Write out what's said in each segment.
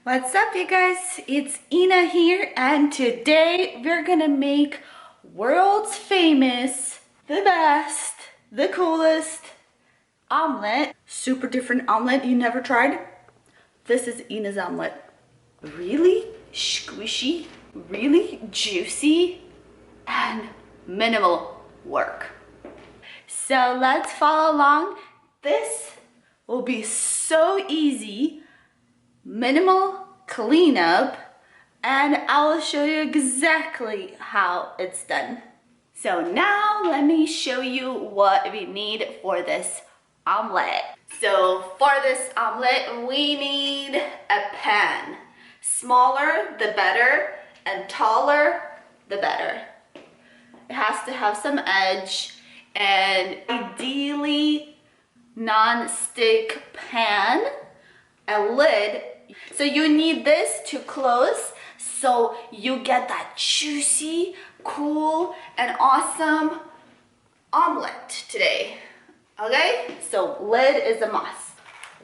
What's up, you guys? It's Ina here, and today we're gonna make world's famous, the best, the coolest omelet. Super different omelet you never tried. This is Ina's omelet. Really squishy, really juicy, and minimal work. So let's follow along. This will be so easy. Minimal cleanup, and I will show you exactly how it's done. So now let me show you what we need for this omelet. So for this omelet, we need a pan. Smaller the better, and taller the better. It has to have some edge, and ideally non-stick pan, a lid. So you need this to close so you get that juicy, cool, and awesome omelet today. Okay, so lid is a must.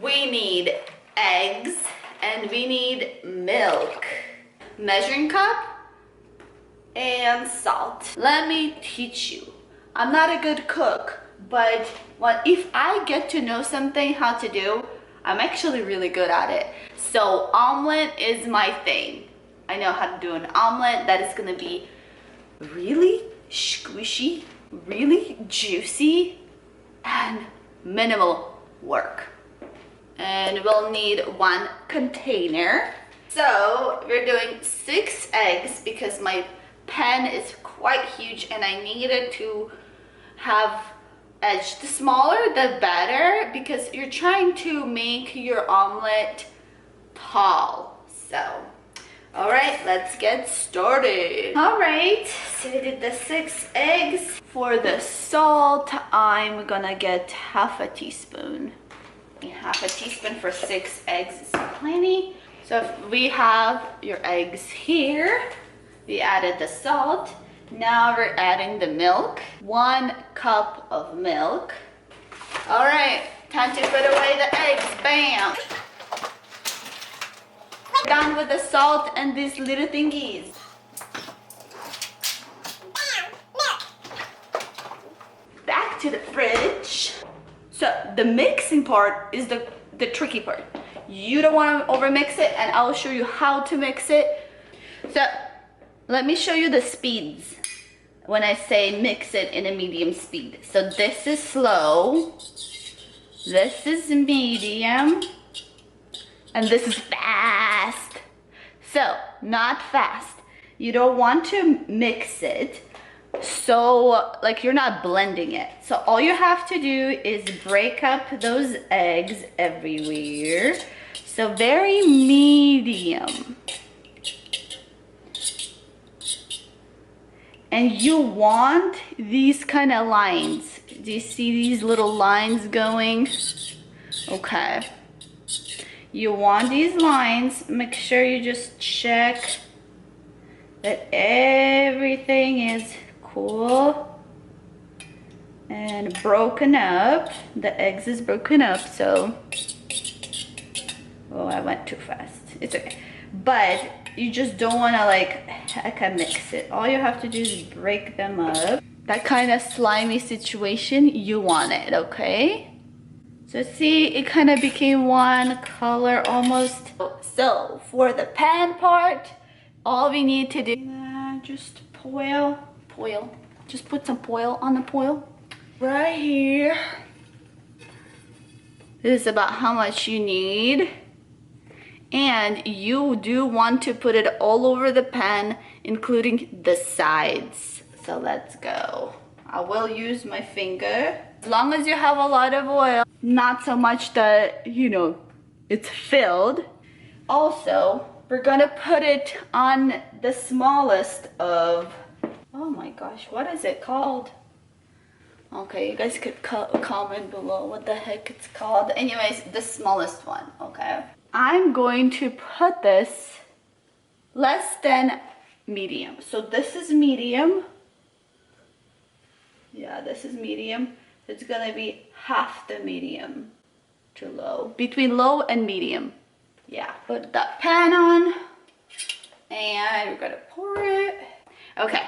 We need eggs and we need milk, measuring cup, and salt. Let me teach you. I'm not a good cook, but if I get to know something how to do, I'm actually really good at it. So omelet is my thing. I know how to do an omelet that is gonna be really squishy, really juicy, and minimal work. And we'll need one container. So we're doing 6 eggs because my pan is quite huge and I needed to have edge. The smaller the better, because you're trying to make your omelet tall. So all right, let's get started. All right, so we did the 6 eggs. For the salt, I'm gonna get half a teaspoon. Half a teaspoon for 6 eggs is plenty. So if we have your eggs here, we added the salt. Now we're adding the milk. 1 cup of milk. All right, time to put away the eggs. Bam! Done with the salt and these little thingies. Back to the fridge. So the mixing part is the tricky part. You don't want to overmix it, and I'll show you how to mix it. So let me show you the speeds when I say mix it in a medium speed. So this is slow, this is medium, and this is fast. So not fast. You don't want to mix it so like you're not blending it. So all you have to do is break up those eggs everywhere. So very medium. And you want these kind of lines. Do you see these little lines going? Okay. You want these lines. Make sure you just check that everything is cool and broken up. The eggs is broken up, so... Oh, I went too fast. It's okay. But you just don't want to like hecka mix it. All you have to do is break them up. That kind of slimy situation, you want it, okay? So see, it kind of became one color almost. So for the pan part, all we need to do, just poil. Just put some poil on the poil. Right here. This is about how much you need. And you do want to put it all over the pan, including the sides. So let's go. I will use my finger. As long as you have a lot of oil, not so much that, you know, it's filled. Also, we're gonna put it on the smallest of, oh my gosh, what is it called? Okay, you guys could comment below what the heck it's called. Anyways, the smallest one, okay? I'm going to put this less than medium. So this is medium. Yeah, this is medium. It's gonna be half the medium to low. Between low and medium. Yeah, put that pan on and we're gonna pour it. Okay,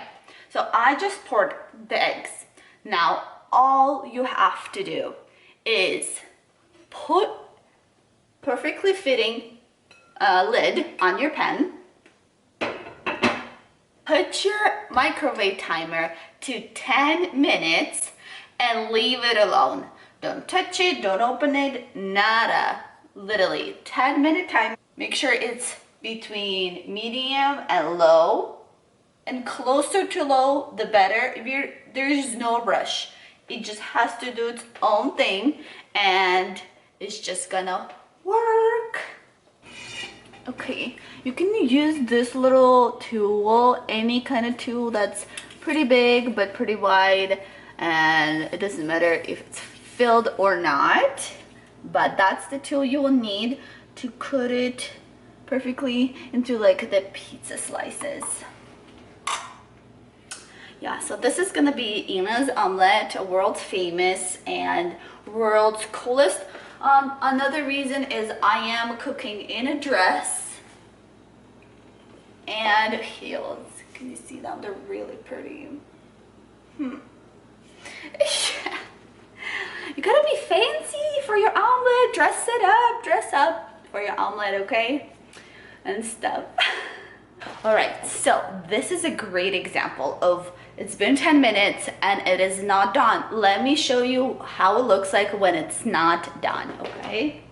so I just poured the eggs. Now, all you have to do is put perfectly fitting lid on your pan. Put your microwave timer to 10 minutes and leave it alone. Don't touch it, don't open it, nada. Literally 10-minute time. Make sure it's between medium and low, and closer to low the better. There's no rush. It just has to do its own thing and it's just gonna work. Okay, you can use this little tool, any kind of tool that's pretty big but pretty wide, and it doesn't matter if it's filled or not, but that's the tool you will need to cut it perfectly into like the pizza slices. Yeah, so this is gonna be Ina's omelette, world's famous and world's coolest. Another reason is I am cooking in a dress and heels. Can you see them? They're really pretty. Yeah. You gotta be fancy for your omelet. Dress up for your omelet, okay? And stuff. All right, so this is a great example of it's been 10 minutes and it is not done. Let me show you how it looks like when it's not done, okay?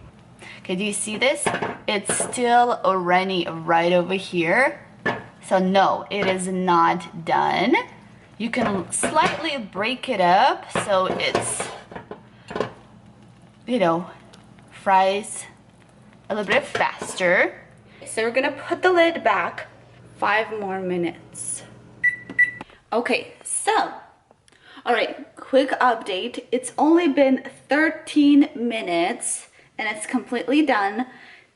Okay, do you see this? It's still running right over here. So no, it is not done. You can slightly break it up so it's, you know, fries a little bit faster. So we're gonna put the lid back 5 more minutes. Okay, so, all right, quick update. It's only been 13 minutes and it's completely done.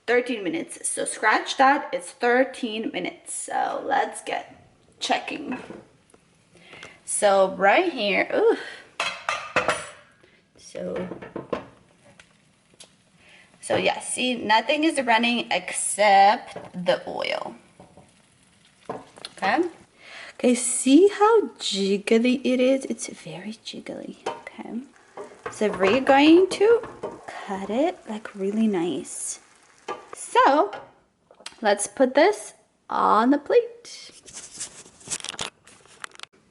13 minutes, so scratch that, it's 13 minutes. So let's get checking. So right here, ooh. So yeah, see, nothing is running except the oil. Okay. Okay, see how jiggly it is? It's very jiggly. Okay. So we're going to cut it like really nice. So let's put this on the plate.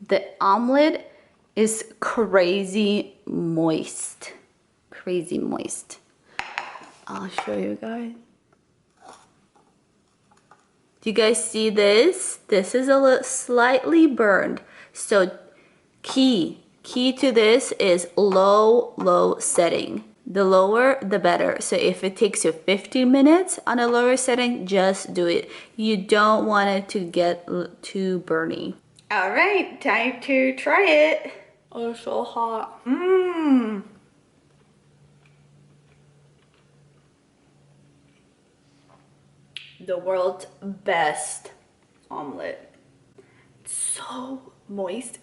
The omelet is crazy moist. Crazy moist. I'll show you guys. Do you guys see this? This is a little slightly burned. So key to this is low setting. The lower, the better. So if it takes you 15 minutes on a lower setting, just do it. You don't want it to get too burny. All right, time to try it. Oh, it's so hot. The world's best omelet. It's so moist.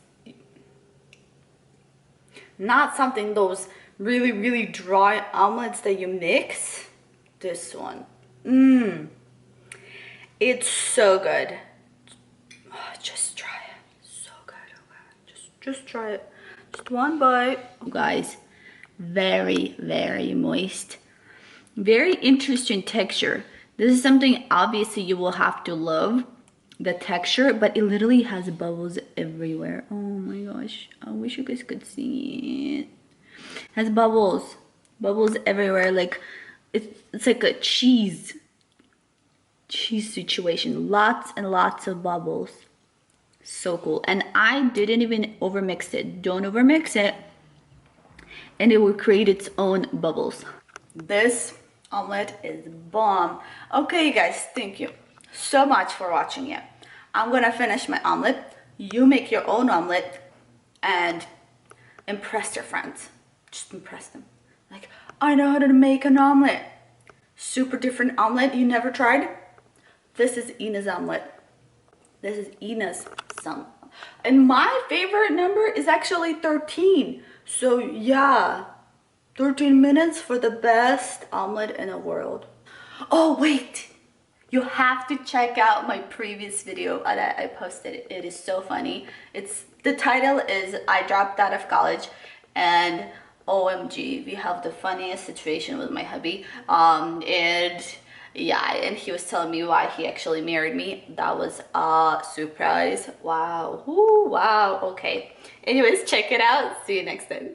Not something those really dry omelets that you mix. This one. It's so good. Just try it. So good. Okay. Just try it. Just one bite. Guys, very moist. Very interesting texture. This is something obviously you will have to love, the texture, but it literally has bubbles everywhere. Oh my gosh, I wish you guys could see it. It has bubbles everywhere. Like it's like a cheese situation. Lots and lots of bubbles. So cool. And I didn't even overmix it. Don't overmix it, and it will create its own bubbles. This omelet is bomb. Okay, you guys, thank you so much for watching it. I'm gonna finish my omelet. You make your own omelet and impress your friends. Just impress them. Like, I know how to make an omelet. Super different omelet you never tried. This is Ina's omelet. This is Ina's son. And my favorite number is actually 13. So yeah, 13 minutes for the best omelet in the world. Oh wait, you have to check out my previous video that I posted. It is so funny. The title is I dropped out of college, and OMG, we have the funniest situation with my hubby. And yeah, and he was telling me why he actually married me. That was a surprise. Wow. Ooh, wow. Okay. Anyways, check it out. See you next time.